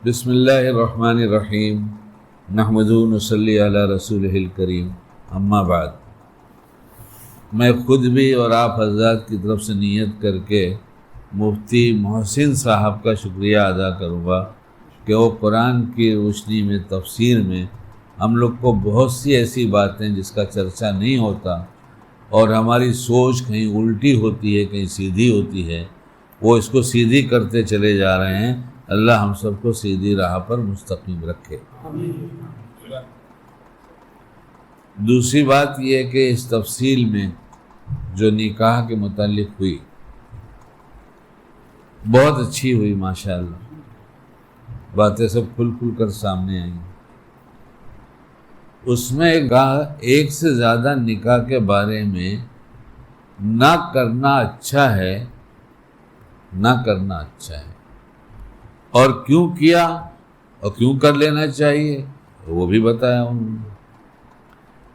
بسم اللہ الرحمن الرحیم نحمدہ ونصلی علی رسولہ الکریم، اما بعد۔ میں خود بھی اور آپ حضرات کی طرف سے نیت کر کے مفتی محسن صاحب کا شکریہ ادا کروں گا کہ وہ قرآن کی روشنی میں تفسیر میں ہم لوگ کو بہت سی ایسی باتیں جس کا چرچا نہیں ہوتا اور ہماری سوچ کہیں الٹی ہوتی ہے کہیں سیدھی ہوتی ہے، وہ اس کو سیدھی کرتے چلے جا رہے ہیں۔ اللہ ہم سب کو سیدھی راہ پر مستقیم رکھے۔ دوسری بات یہ کہ اس تفصیل میں جو نکاح کے متعلق ہوئی بہت اچھی ہوئی، ماشاءاللہ، باتیں سب کھل کر سامنے آئیں۔ اس میں ایک سے زیادہ نکاح کے بارے میں نہ کرنا اچھا ہے، نہ کرنا اچھا ہے، اور کیوں کیا اور کیوں کر لینا چاہیے وہ بھی بتایا انہوں نے۔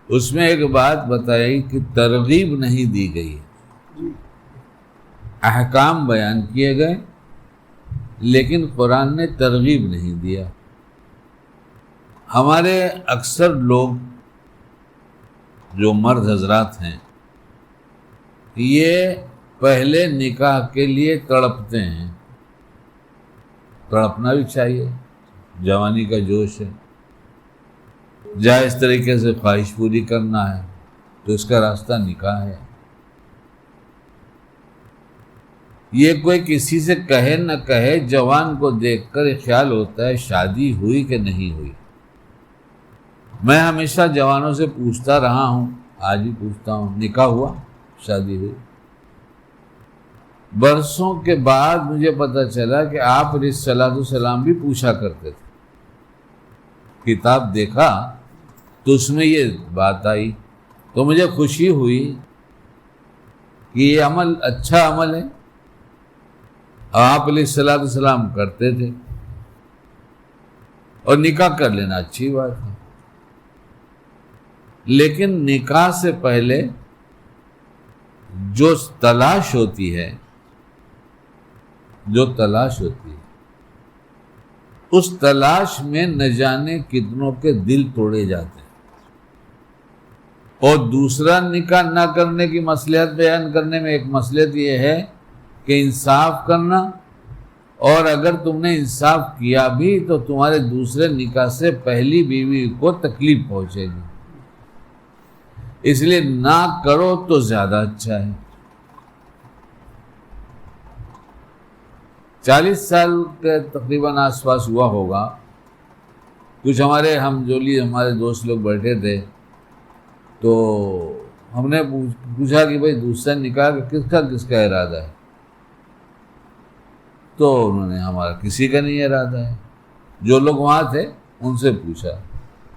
اس میں ایک بات بتائی کہ ترغیب نہیں دی گئی، احکام بیان کیے گئے لیکن قرآن نے ترغیب نہیں دیا۔ ہمارے اکثر لوگ جو مرد حضرات ہیں یہ پہلے نکاح کے لیے تڑپتے ہیں، تڑپنا بھی چاہیے، جوانی کا جوش ہے، جائز طریقے سے خواہش پوری کرنا ہے تو اس کا راستہ نکاح ہے۔ یہ کوئی کسی سے کہے نہ کہے، جوان کو دیکھ کر خیال ہوتا ہے شادی ہوئی کہ نہیں ہوئی۔ میں ہمیشہ جوانوں سے پوچھتا رہا ہوں، آج بھی پوچھتا ہوں، نکاح ہوا، شادی ہوئی؟ برسوں کے بعد مجھے پتہ چلا کہ آپ علیہ الصلوۃ والسلام بھی پوچھا کرتے تھے۔ کتاب دیکھا تو اس میں یہ بات آئی تو مجھے خوشی ہوئی کہ یہ عمل اچھا عمل ہے، اور آپ علیہ الصلوۃ والسلام کرتے تھے، اور نکاح کر لینا اچھی بات ہے۔ لیکن نکاح سے پہلے جو تلاش ہوتی ہے، اس تلاش میں نہ جانے کتنوں کے دل توڑے جاتے ہیں۔ اور دوسرا، نکاح نہ کرنے کی مصلحت بیان کرنے میں ایک مصلحت یہ ہے کہ انصاف کرنا، اور اگر تم نے انصاف کیا بھی تو تمہارے دوسرے نکاح سے پہلی بیوی کو تکلیف پہنچے گی، اس لیے نہ کرو تو زیادہ اچھا ہے۔ 40 سال کے تقریباً آس پاس ہوا ہوگا، کچھ ہمارے ہمارے دوست لوگ بیٹھے تھے تو ہم نے پوچھا کہ بھائی دوسرا نکاح کس کا ارادہ ہے؟ تو انہوں نے ہمارا کسی کا نہیں ارادہ ہے۔ جو لوگ وہاں تھے ان سے پوچھا،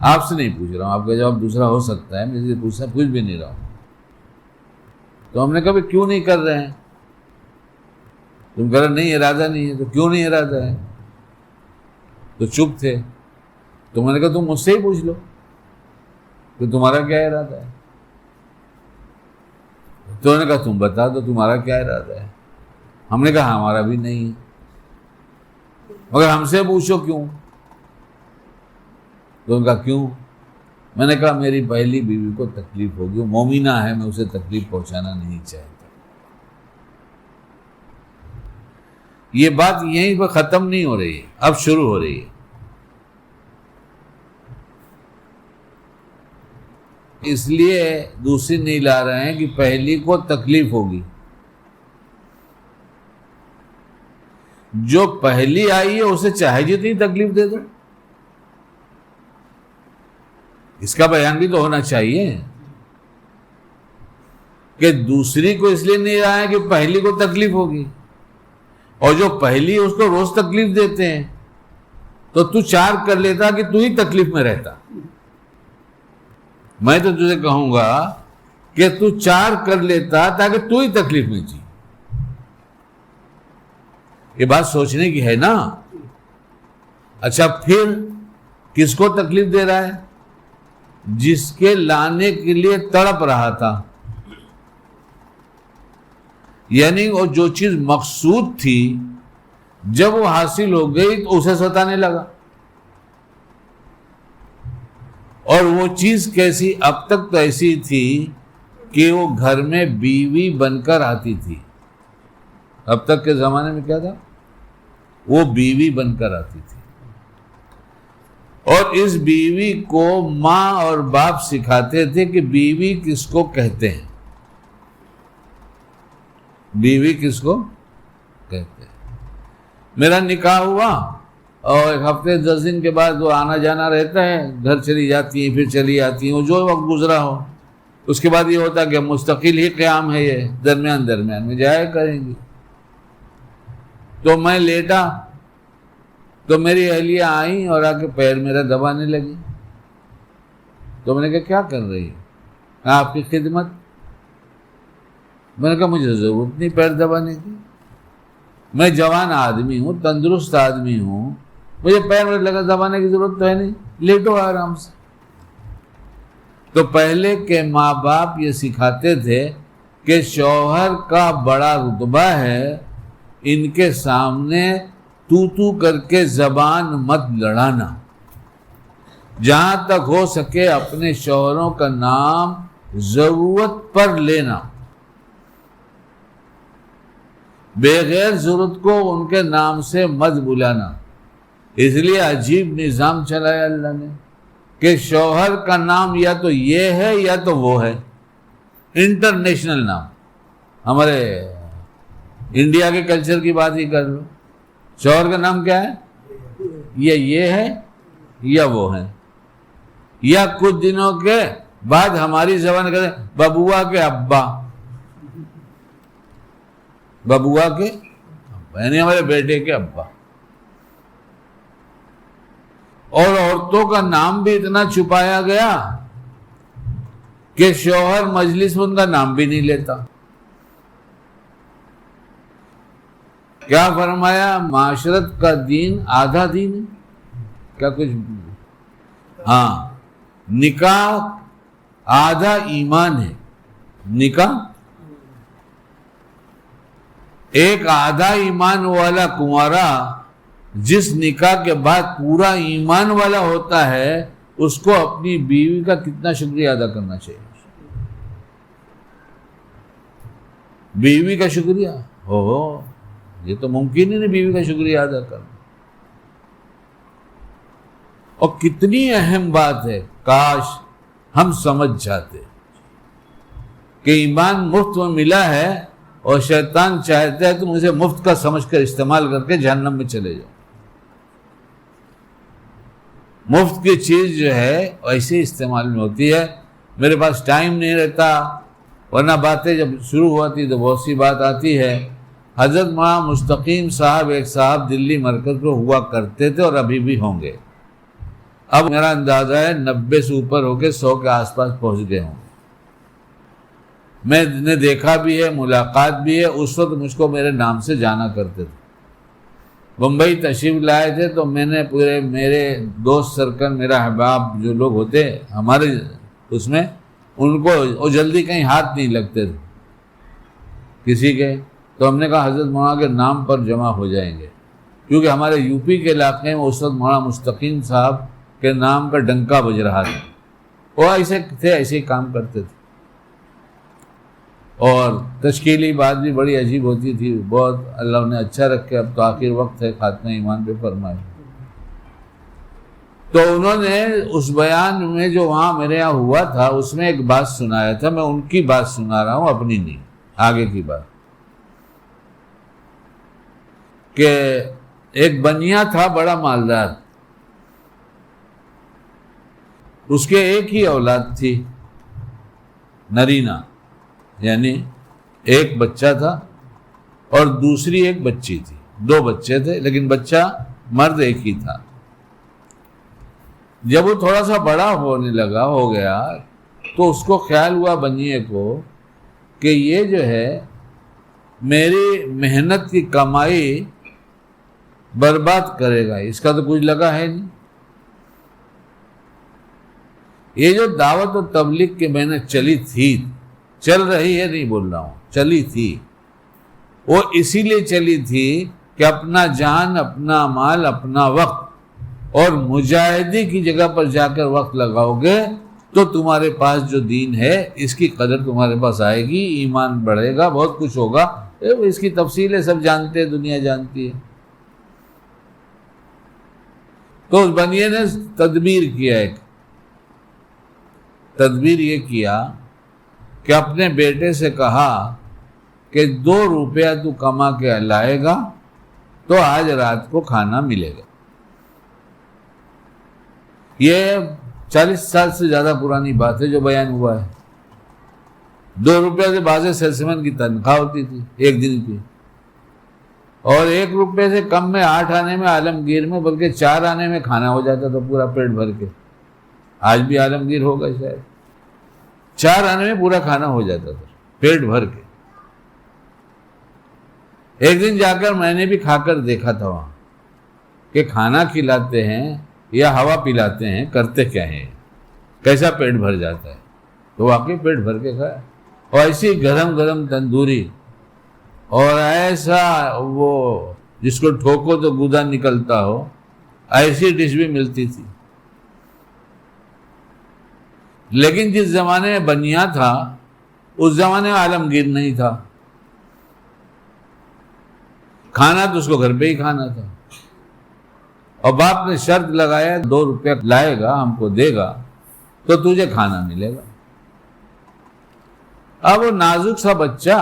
آپ سے نہیں پوچھ رہا ہوں، آپ کا جواب دوسرا ہو سکتا ہے، میں پوچھ بھی نہیں رہا ہوں۔ تو ہم نے کہا کیوں نہیں کر رہے ہیں؟ تم کہہ رہے نہیں ارادہ نہیں ہے، تو کیوں نہیں ارادہ ہے؟ تو چپ تھے۔ تو میں نے کہا تم مجھ سے ہی پوچھ لو کہ تمہارا کیا ارادہ ہے۔ تو انہوں نے کہا تم بتا دو تمہارا کیا ارادہ ہے۔ ہم نے کہا ہمارا بھی نہیں ہے، مگر ہم سے پوچھو کیوں؟ تو ان کا کیوں؟ میں نے کہا میری پہلی بیوی کو تکلیف ہوگی، وہ مومنہ ہے، میں اسے تکلیف پہنچانا نہیں چاہتا۔ یہ بات یہیں پہ ختم نہیں ہو رہی ہے، اب شروع ہو رہی ہے۔ اس لیے دوسری نہیں لا رہے ہیں کہ پہلی کو تکلیف ہوگی۔ جو پہلی آئی ہے اسے چاہے جتنی تکلیف دے دو، اس کا بیان بھی تو ہونا چاہیے کہ دوسری کو اس لیے نہیں رہا ہے کہ پہلی کو تکلیف ہوگی، اور جو پہلی اس کو روز تکلیف دیتے ہیں تو تو 4 کر لیتا کہ تو ہی تکلیف میں رہتا۔ میں تو تجھے کہوں گا کہ تو 4 کر لیتا تاکہ تو ہی تکلیف میں جی۔ یہ بات سوچنے کی ہے نا۔ اچھا پھر کس کو تکلیف دے رہا ہے؟ جس کے لانے کے لیے تڑپ رہا تھا، یعنی وہ جو چیز مقصود تھی جب وہ حاصل ہو گئی تو اسے ستانے لگا. اور وہ چیز کیسی؟ اب تک تو ایسی تھی کہ وہ گھر میں بیوی بن کر آتی تھی. اب تک کے زمانے میں کیا تھا؟ وہ بیوی بن کر آتی تھی، اور اس بیوی کو ماں اور باپ سکھاتے تھے کہ بیوی کس کو کہتے ہیں، بیوی کس کو کہتے ہیں. میرا نکاح ہوا اور ایک ہفتے 10 دن کے بعد وہ آنا جانا رہتا ہے، گھر چلی جاتی ہیں، پھر چلی آتی ہیں، وہ جو وقت گزرا ہو. اس کے بعد یہ ہوتا کہ مستقل ہی قیام ہے، یہ درمیان میں جایا کریں گی. تو میں لیٹا تو میری اہلیہ آئیں اور آ کے پیر میرا دبانے لگی. تو میں نے کہا کیا کر رہی ہے؟ آپ کی خدمت. میں نے کہا مجھے ضرورت نہیں پیر دبانے کی، میں جوان آدمی ہوں، تندرست آدمی ہوں، مجھے پیر میں لگا دبانے کی ضرورت تو ہے نہیں، لیٹو آرام سے. تو پہلے کے ماں باپ یہ سکھاتے تھے کہ شوہر کا بڑا رتبہ ہے، ان کے سامنے تو کر کے زبان مت لڑانا، جہاں تک ہو سکے اپنے شوہروں کا نام ضرورت پر لینا، بغیر ضرورت کو ان کے نام سے مت بلانا. اس لیے عجیب نظام چلایا اللہ نے کہ شوہر کا نام یا تو یہ ہے یا تو وہ ہے. انٹرنیشنل نام، ہمارے انڈیا کے کلچر کی بات ہی کر لو، شوہر کا نام کیا ہے؟ یہ ہے یا وہ ہے. یا کچھ دنوں کے بعد ہماری زبان کہتے ہیں ببوا کے ابا، ببوا کے ابا یعنی ہمارے بیٹے کے ابا. اور عورتوں کا نام بھی اتنا چھپایا گیا کہ شوہر مجلس میں ان کا نام بھی نہیں لیتا. کیا فرمایا؟ معاشرت کا دین آدھا دین ہے، کیا کچھ؟ ہاں، نکاح آدھا ایمان ہے. نکاح ایک آدھا ایمان والا کنوارا جس نکاح کے بعد پورا ایمان والا ہوتا ہے، اس کو اپنی بیوی کا کتنا شکریہ ادا کرنا چاہیے. بیوی کا شکریہ ہو، یہ تو ممکن ہی نہیں بیوی کا شکریہ ادا کرنا. اور کتنی اہم بات ہے، کاش ہم سمجھ جاتے کہ ایمان مفت میں ملا ہے اور شیطان چاہتا ہے تم اسے مفت کا سمجھ کر استعمال کر کے جہنم میں چلے جاؤ. مفت کی چیز جو ہے ایسے استعمال میں ہوتی ہے. میرے پاس ٹائم نہیں رہتا، ورنہ باتیں جب شروع ہوتی تو بہت سی بات آتی ہے. حضرت مولانا مستقیم صاحب ایک صاحب دلی مرکز پہ ہوا کرتے تھے اور ابھی بھی ہوں گے. اب میرا اندازہ ہے 90 سے اوپر ہو کے 100 کے آس پاس پہنچ گئے ہوں. میں نے دیکھا بھی ہے، ملاقات بھی ہے. اس وقت مجھ کو میرے نام سے جانا کرتے تھے. بمبئی تشریف لائے تھے تو میں نے پورے میرے دوست سرکل، میرا احباب جو لوگ ہوتے ہمارے اس میں، ان کو وہ جلدی کہیں ہاتھ نہیں لگتے تھے کسی کے. تو ہم نے کہا حضرت مولانا کے نام پر جمع ہو جائیں گے، کیونکہ ہمارے یو پی کے علاقے میں اس وقت مولانا مستقیم صاحب کے نام کا ڈنکا بج رہا تھا. وہ ایسے تھے، ایسے ہی کام کرتے تھے. اور تشکیلی بات بھی بڑی عجیب ہوتی تھی. بہت اللہ نے اچھا رکھے، اب تو آخر وقت ہے خاتمہ ایمان پہ فرمائے. تو انہوں نے اس بیان میں جو وہاں میرے یہاں ہوا تھا اس میں ایک بات سنایا تھا. میں ان کی بات سنا رہا ہوں، اپنی نہیں، آگے کی بات. کہ ایک بنیا تھا بڑا مالدار، اس کے ایک ہی اولاد تھی نرینا، یعنی ایک بچہ تھا اور دوسری ایک بچی تھی. 2 بچے تھے لیکن بچہ مرد ایک ہی تھا. جب وہ تھوڑا سا بڑا ہونے لگا ہو گیا تو اس کو خیال ہوا بنیے کو کہ یہ جو ہے میری محنت کی کمائی برباد کرے گا، اس کا تو کچھ لگا ہے نہیں. یہ جو دعوت و تبلیغ کی محنت چل رہی ہے، نہیں بول رہا ہوں، چلی تھی، وہ اسی لیے چلی تھی کہ اپنا جان، اپنا مال، اپنا وقت اور مجاہدے کی جگہ پر جا کر وقت لگاؤ گے تو تمہارے پاس جو دین ہے اس کی قدر تمہارے پاس آئے گی، ایمان بڑھے گا، بہت کچھ ہوگا۔ اس کی تفصیلیں سب جانتے ہیں، دنیا جانتی ہے۔ تو اس بنیے نے تدبیر کیا، ایک تدبیر یہ کیا کہ اپنے بیٹے سے کہا کہ 2 روپیہ تو کما کے لائے گا تو آج رات کو کھانا ملے گا۔ یہ 40 سال سے زیادہ پرانی بات ہے جو بیان ہوا ہے۔ 2 روپیہ سے بعض سیلسمین کی تنخواہ ہوتی تھی ایک دن کی، اور 1 روپے سے کم میں 8 آنے میں، عالمگیر میں بلکہ 4 آنے میں کھانا ہو جاتا تھا پورا پیٹ بھر کے۔ آج بھی عالمگیر ہوگا شاید، 4 آنے میں پورا کھانا ہو جاتا تھا پیٹ بھر کے۔ ایک دن جا کر میں نے بھی کھا کر دیکھا تھا وہاں کہ کھانا کھلاتے ہیں یا ہوا پلاتے ہیں، کرتے کیا ہیں، کیسا پیٹ بھر جاتا ہے۔ تو واقعی پیٹ بھر کے کھایا، اور ایسی گرم گرم تندوری، اور ایسا وہ جس کو ٹھوکو تو گودا نکلتا ہو، ایسی ڈش بھی ملتی تھی۔ لیکن جس زمانے میں بنیا تھا اس زمانے میں عالمگیر نہیں تھا، کھانا تو اس کو گھر پہ ہی کھانا تھا، اور باپ نے شرط لگایا 2 روپیہ لائے گا ہم کو دے گا تو تجھے کھانا ملے گا۔ اب وہ نازک سا بچہ،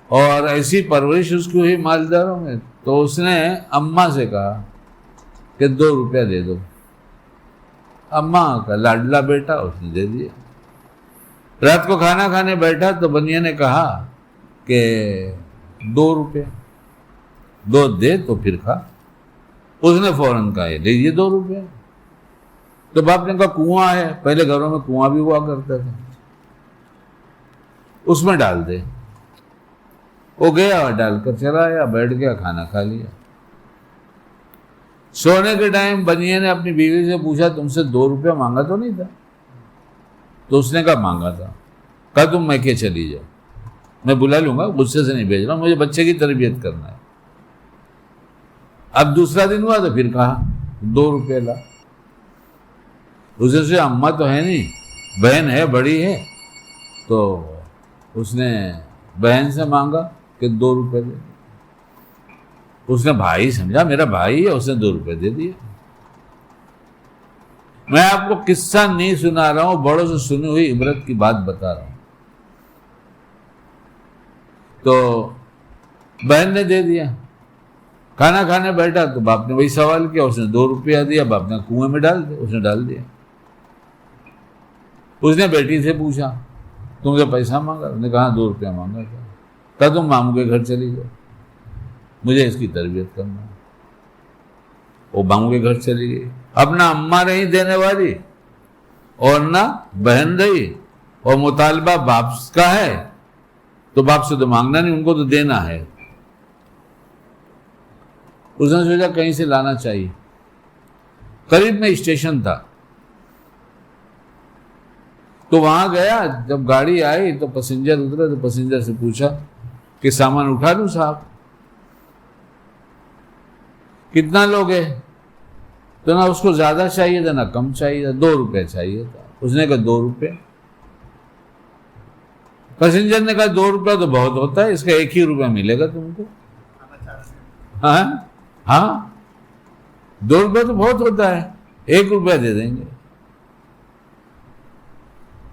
اور ایسی پرورش اس کو ہوئی مالداروں میں، تو اس نے اماں سے کہا کہ 2 روپیہ دے دو۔ اماں کا لاڈلا بیٹا، اس نے دے دیا۔ رات کو کھانا کھانے بیٹھا تو بنیا نے کہا کہ 2 روپیہ 2 دے تو پھر کھا۔ اس نے فوراً کہا یہ لیجیے 2 روپیہ۔ تو باپ نے کہا کنواں ہے، پہلے گھروں میں کنواں بھی ہوا کرتا تھا، اس میں ڈال دے۔ وہ گیا اور ڈال کر چلا آیا، بیٹھ گیا، کھانا کھا لیا۔ سونے کے ٹائم بنیے نے اپنی بیوی سے پوچھا تم سے 2 روپیہ مانگا تو نہیں تھا؟ تو اس نے کہا مانگا تھا۔ کہا تم میکے چلی جاؤ، میں بلا لوں گا، غصے سے نہیں بھیج رہا ہوں، مجھے بچے کی تربیت کرنا ہے۔ اب دوسرا دن ہوا تو پھر کہا 2 روپیہ لا۔ اسے سے اماں تو ہے نہیں، بہن ہے، بڑی ہے، تو اس نے بہن سے مانگا کہ 2 روپیہ دے۔ اس نے بھائی سمجھا، میرا بھائی ہے، اس نے 2 روپیہ دے دیا۔ میں آپ کو قصہ نہیں سنا رہا ہوں، بڑوں سے سنی ہوئی عبرت کی بات بتا رہا ہوں۔ تو بہن نے دے دیا۔ کھانا کھانے بیٹھا تو باپ نے وہی سوال کیا، اس نے 2 روپیہ دیا، باپ نے کنویں میں ڈال دیا، اس نے ڈال دیا۔ اس نے بیٹی سے پوچھا تم سے پیسہ مانگا؟ اس نے کہا 2 روپیہ مانگا تھا۔ کہا تم ماموں کے گھر چلی جاؤ، مجھے اس کی تربیت کرنا ہے۔ وہ ماموں کے گھر چلی گئی، اپنا اماں نہیں دینے والی اور نہ بہن رہی، اور مطالبہ باپ کا ہے تو باپ سے تو مانگنا نہیں، ان کو تو دینا ہے۔ اس نے سوچا کہیں سے لانا چاہیے، قریب میں اسٹیشن تھا، تو وہاں گیا۔ جب گاڑی آئی تو پیسنجر اترا، تو پیسنجر سے پوچھا کہ سامان اٹھا لوں صاحب؟ کتنا لوگے؟ تو نہ اس کو زیادہ چاہیے تھا نہ کم چاہیے تھا، 2 روپے چاہیے تھا۔ اس نے کہا 2 روپے۔ پیسنجر نے کہا 2 روپے تو بہت ہوتا ہے، اس کا 1 ہی روپیہ ملے گا تم کو۔ ہاں 2 روپے تو بہت ہوتا ہے، 1 روپیہ دے دیں گے۔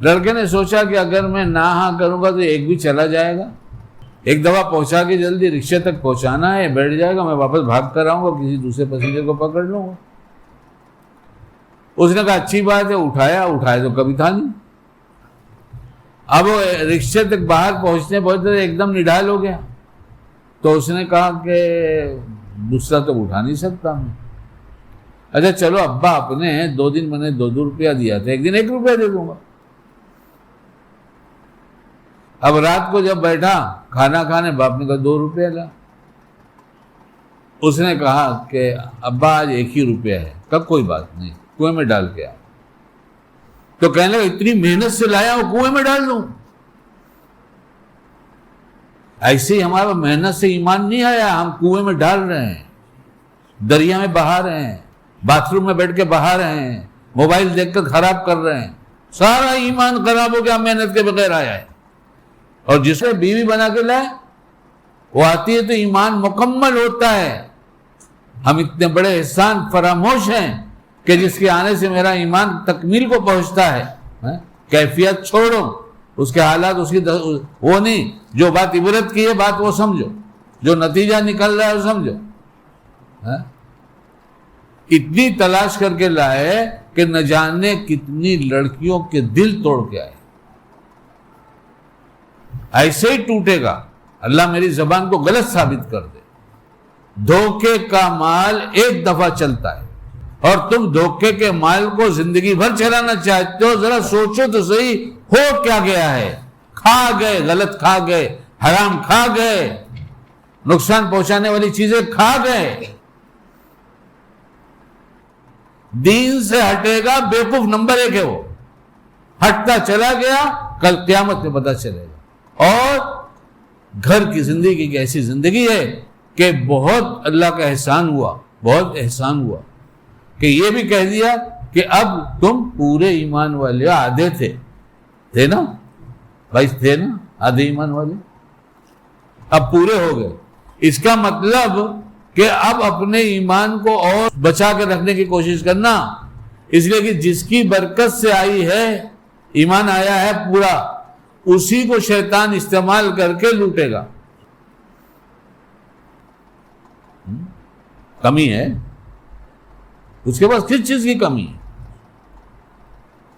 لڑکے نے سوچا کہ اگر میں نہ ہاں کروں گا تو 1 بھی چلا جائے گا، ایک دفعہ پہنچا کے جلدی رکشے تک پہنچانا ہے، بیٹھ جائے گا، میں واپس بھاگ کر آؤں گا، کسی دوسرے پیسنجر کو پکڑ لوں گا۔ اس نے کہا اچھی بات ہے، اٹھایا تو کبھی تھا نہیں۔ اب وہ رکشے تک باہر پہنچتے ایک دم نڈال ہو گیا، تو اس نے کہا کہ دوسرا تو اٹھا نہیں سکتا میں۔ اچھا چلو ابا اپنے 2 دن میں نے 2 روپیہ دیا تھا، ایک دن 1 روپیہ دے دوں گا۔ اب رات کو جب بیٹھا کھانا کھانے، باپ نے کہا 2 روپیہ لا۔ اس نے کہا کہ ابا آج 1 ہی روپیہ ہے۔ کب کوئی بات نہیں، کنویں میں ڈال کے آ۔ تو کہنے لگا اتنی محنت سے لایا ہوں کنویں میں ڈال دوں؟ ایسے ہی ہمارا محنت سے ایمان نہیں آیا، ہم کنویں میں ڈال رہے ہیں، دریا میں بہا رہے ہیں، باتھ روم میں بیٹھ کے بہا رہے ہیں، موبائل دیکھ کر خراب کر رہے ہیں، سارا ایمان خراب ہو گیا محنت کے بغیر آیا ہے۔ اور جسے بیوی بنا کے لائے وہ آتی ہے تو ایمان مکمل ہوتا ہے۔ ہم اتنے بڑے احسان فراموش ہیں کہ جس کے آنے سے میرا ایمان تکمیل کو پہنچتا ہے۔ کیفیت چھوڑو، اس کے حالات اس کی وہ نہیں، جو بات عبرت کی ہے بات وہ سمجھو، جو نتیجہ نکل رہا ہے وہ سمجھو۔ اتنی تلاش کر کے لائے کہ نہ جانے کتنی لڑکیوں کے دل توڑ کے آئے۔ ایسے ہی ٹوٹے گا، اللہ میری زبان کو غلط ثابت کر دے۔ دھوکے کا مال ایک دفعہ چلتا ہے، اور تم دھوکے کے مال کو زندگی بھر چلانا چاہتے ہو۔ ذرا سوچو تو صحیح، ہو کیا گیا ہے؟ کھا گئے، غلط کھا گئے، حرام کھا گئے، نقصان پہنچانے والی چیزیں کھا گئے۔ دین سے ہٹے گا بیوقوف نمبر 1 ہے، وہ ہٹتا چلا گیا، کل قیامت میں پتہ چلے گا۔ اور گھر کی زندگی کی ایسی زندگی ہے کہ بہت اللہ کا احسان ہوا، بہت احسان ہوا کہ یہ بھی کہہ دیا کہ اب تم پورے ایمان والے، آدھے تھے نا بھائی، تھے نا آدھے ایمان والے، اب پورے ہو گئے۔ اس کا مطلب کہ اب اپنے ایمان کو اور بچا کے رکھنے کی کوشش کرنا، اس لیے کہ جس کی برکت سے آئی ہے، ایمان آیا ہے پورا، اسی کو شیطان استعمال کر کے لوٹے گا۔ کمی ہے اس کے پاس، کس چیز کی کمی ہے؟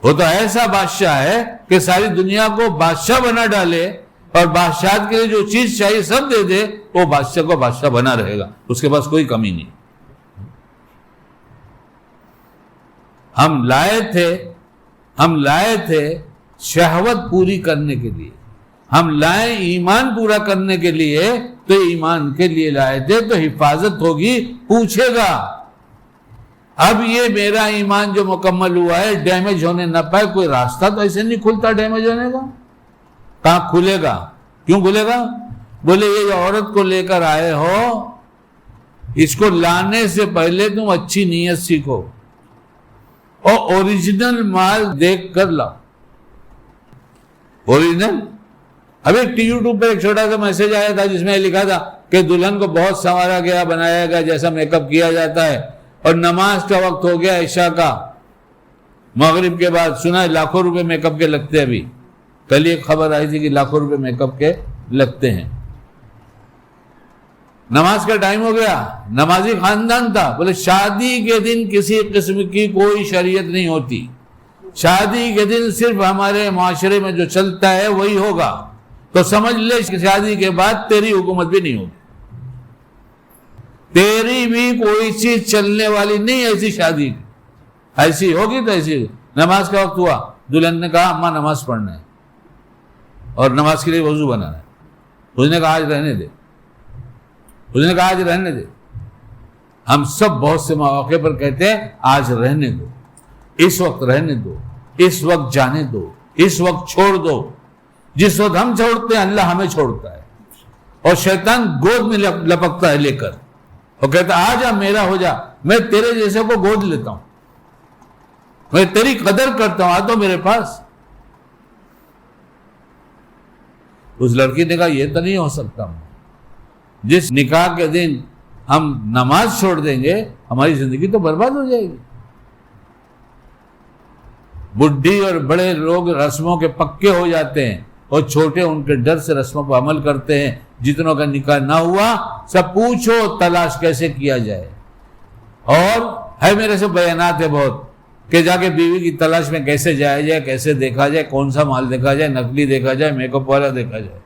وہ تو ایسا بادشاہ ہے کہ ساری دنیا کو بادشاہ بنا ڈالے، اور بادشاہ کے لیے جو چیز چاہیے سب دے دے، وہ بادشاہ کو بادشاہ بنا رہے گا، اس کے پاس کوئی کمی نہیں۔ ہم لائے تھے شہوت پوری کرنے کے لیے، ہم لائے ایمان پورا کرنے کے لیے، تو ایمان کے لیے لائے تھے تو حفاظت ہوگی، پوچھے گا۔ اب یہ میرا ایمان جو مکمل ہوا ہے ڈیمیج ہونے نہ پائے، کوئی راستہ تو ایسے نہیں کھلتا ڈیمیج ہونے کا۔ کہاں کھلے گا؟ کیوں کھلے گا؟ بولے یہ جو عورت کو لے کر آئے ہو، اس کو لانے سے پہلے تم اچھی نیت سیکھو اور اوریجنل مال دیکھ کر لاؤ۔ اوریجنل، ابھی یوٹیوب پر ایک چھوٹا سا میسج آیا تھا جس میں لکھا تھا کہ دلہن کو بہت سنوارا گیا، بنایا گیا، جیسا میک اپ کیا جاتا ہے، اور نماز کا وقت ہو گیا عشاء کا، مغرب کے بعد سنا ہے لاکھوں روپے میک اپ کے لگتے ہیں۔ ابھی کل ایک خبر آئی تھی کہ لاکھوں روپے میک اپ کے لگتے ہیں۔ نماز کا ٹائم ہو گیا، نمازی خاندان تھا، بولے شادی کے دن کسی قسم کی کوئی شریعت نہیں ہوتی، شادی کے دن صرف ہمارے معاشرے میں جو چلتا ہے وہی ہوگا، تو سمجھ لے کہ شادی کے بعد تیری حکومت بھی نہیں ہوگی، تیری بھی کوئی چیز چلنے والی نہیں ایسی شادی، ایسی ہوگی تو ایسی۔ نماز کا وقت ہوا، دلہن نے کہا اماں نماز پڑھنا ہے اور نماز کے لیے وضو بنانا ہے۔ اس نے کہا آج رہنے دے، اس نے کہا آج رہنے دے۔ ہم سب بہت سے مواقع پر کہتے ہیں آج رہنے دو، اس وقت رہنے دو، اس وقت جانے دو، اس وقت چھوڑ دو۔ جس وقت ہم چھوڑتے ہیں اللہ ہمیں چھوڑتا ہے، اور شیطان گود میں لپکتا ہے لے کر، اور کہتا ہے آجا میرا ہو جا، میں تیرے جیسے کو گود لیتا ہوں، میں تیری قدر کرتا ہوں، آ تو میرے پاس۔ اس لڑکی نے کہا یہ تو نہیں ہو سکتا، جس نکاح کے دن ہم نماز چھوڑ دیں گے ہماری زندگی تو برباد ہو جائے گی۔ بڈھی اور بڑے لوگ رسموں کے پکے ہو جاتے ہیں، اور چھوٹے ان کے ڈر سے رسموں پر عمل کرتے ہیں۔ جتنوں کا نکاح نہ ہوا سب پوچھو تلاش کیسے کیا جائے، اور ہے میرے سے بیانات ہے بہت کہ جا کے بیوی کی تلاش میں کیسے جایا جائے، کیسے دیکھا جائے، کون سا مال دیکھا جائے، نقلی دیکھا جائے، میک اپ والا دیکھا جائے۔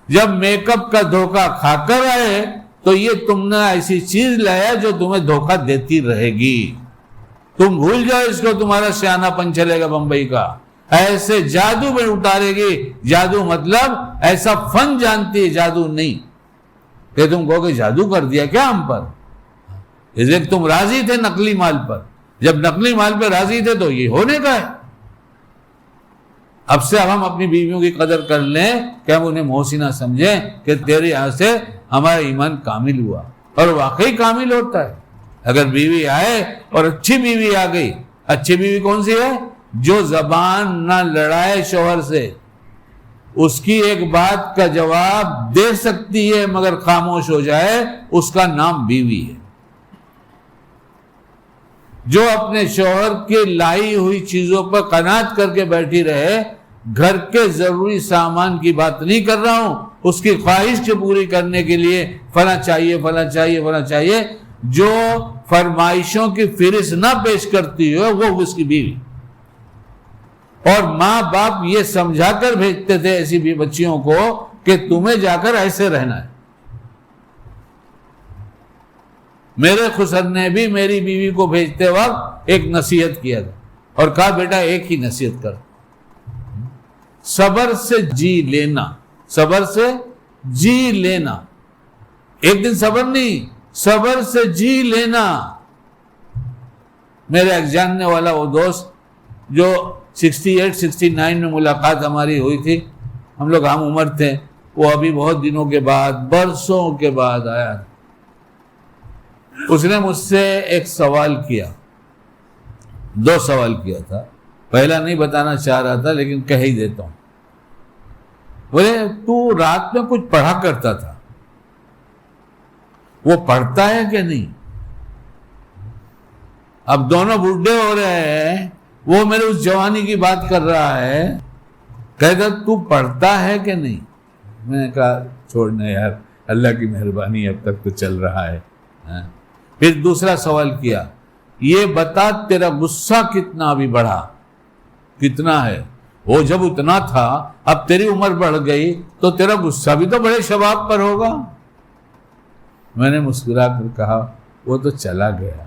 جب میک اپ کا دھوکہ کھا کر آئے تو یہ تم نے ایسی چیز لایا جو تمہیں دھوکہ دیتی رہے گی، تم بھول جاؤ اس کو، تمہارا سیانہ پن چلے گا بمبئی کا، ایسے جادو میں اتارے گی۔ جادو مطلب ایسا فن جانتی ہے، جادو نہیں کہ تم کہو کہ جادو کر دیا کیا ہم پر، اس لیے تم راضی تھے نقلی مال پر، جب نقلی مال پہ راضی تھے تو یہ ہونے کا ہے۔ اب سے اب ہم اپنی بیویوں کی قدر کر لیں کہ ہم انہیں محسنہ سمجھیں کہ تیرے یہاں سے ہمارا ایمان کامل ہوا، اور واقعی کامل ہوتا ہے۔ اگر بیوی آئے اور اچھی بیوی آ گئی، اچھی بیوی کون سی ہے؟ جو زبان نہ لڑائے شوہر سے، اس کی ایک بات کا جواب دے سکتی ہے مگر خاموش ہو جائے، اس کا نام بیوی ہے۔ جو اپنے شوہر کے لائی ہوئی چیزوں پر قناعت کر کے بیٹھی رہے، گھر کے ضروری سامان کی بات نہیں کر رہا ہوں، اس کی خواہش کو پوری کرنے کے لیے فلاں چاہیے فلاں چاہیے فلاں چاہیے، جو فرمائشوں کی فہرست نہ پیش کرتی ہو وہ اس کی بیوی۔ اور ماں باپ یہ سمجھا کر بھیجتے تھے ایسی بھی بچیوں کو کہ تمہیں جا کر ایسے رہنا ہے۔ میرے خسر نے بھی میری بیوی کو بھیجتے وقت ایک نصیحت کیا تھا اور کہا بیٹا ایک ہی نصیحت کر، صبر سے جی لینا، صبر سے جی لینا، ایک دن صبر نہیں، صبر سے جی لینا۔ میرے ایک جاننے والا وہ دوست جو 68-69 میں ملاقات ہماری ہوئی تھی، ہم لوگ ہم عمر تھے، وہ ابھی بہت دنوں کے بعد، برسوں کے بعد آیا۔ اس نے مجھ سے ایک سوال کیا، 2 سوال کیا تھا، پہلا نہیں بتانا چاہ رہا تھا لیکن کہہ ہی دیتا ہوں۔ بولے تو رات میں کچھ پڑھا کرتا تھا، وہ پڑھتا ہے کہ نہیں؟ اب دونوں بڈھے ہو رہے ہیں، وہ میرے اس جوانی کی بات کر رہا ہے، کہتا تو پڑھتا ہے کہ نہیں؟ میں نے کہا چھوڑنا یار، اللہ کی مہربانی اب تک تو چل رہا ہے۔ پھر دوسرا سوال کیا، یہ بتا تیرا غصہ کتنا ابھی بڑھا، کتنا ہے؟ وہ جب اتنا تھا، اب تیری عمر بڑھ گئی تو تیرا غصہ بھی تو بڑے شباب پر ہوگا۔ میں نے مسکرا کر کہا وہ تو چلا گیا۔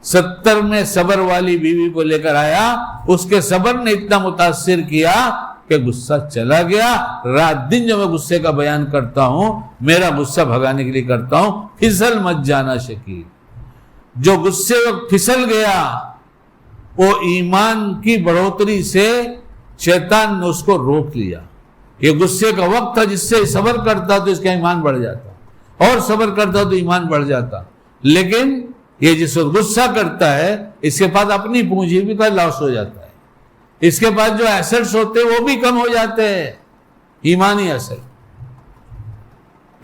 70 میں صبر والی بیوی کو لے کر آیا، اس کے صبر نے اتنا متاثر کیا کہ غصہ چلا گیا۔ رات دن جو میں غصے کا بیان کرتا ہوں، میرا غصہ بھگانے کے لیے کرتا ہوں، پھسل مت جانا شکیل۔ جو غصے وقت پھسل گیا، وہ ایمان کی بڑھوتری سے شیطان نے اس کو روک لیا۔ یہ غصے کا وقت تھا، جس سے صبر کرتا تو اس کا ایمان بڑھ جاتا، اور صبر کرتا تو ایمان بڑھ جاتا۔ لیکن یہ جس وقت غصہ کرتا ہے، اس کے پاس اپنی پونجی بھی کا لاس ہو جاتا ہے، اس کے پاس جو ایسٹس ہوتے ہیں وہ بھی کم ہو جاتے ہیں، ایمانی اثر۔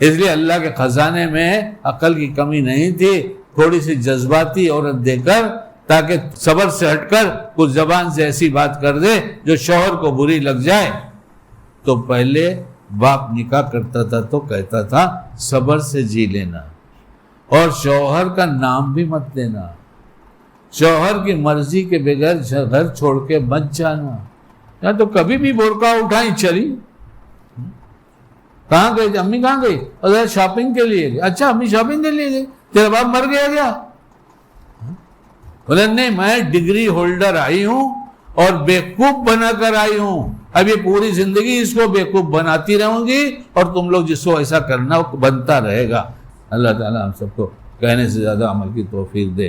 اس لیے اللہ کے خزانے میں عقل کی کمی نہیں تھی، تھوڑی سی جذباتی عورت دے کر، تاکہ صبر سے ہٹ کر کچھ زبان سے ایسی بات کر دے جو شوہر کو بری لگ جائے۔ تو پہلے باپ نکاح کرتا تھا تو کہتا تھا صبر سے جی لینا، اور شوہر کا نام بھی مت لینا، شوہر کی مرضی کے بغیر گھر چھوڑ کے مت جانا۔ یا تو کبھی بھی برقع اٹھائیں چلی، کہاں گئی؟ امی کہاں گئی؟ اگر شاپنگ کے لیے گئی۔ اچھا امی شاپنگ کے لیے گئی، تیرا باپ مر گیا کیا؟ بولے نہیں، میں ڈگری ہولڈر آئی ہوں اور بیوقوف بنا کر آئی ہوں، اب یہ پوری زندگی اس کو بیوقوف بناتی رہوں گی، اور تم لوگ جس کو ایسا کرنا وہ بنتا رہے گا۔ اللہ تعالیٰ ہم سب کو کہنے سے زیادہ عمل کی توفیق دے۔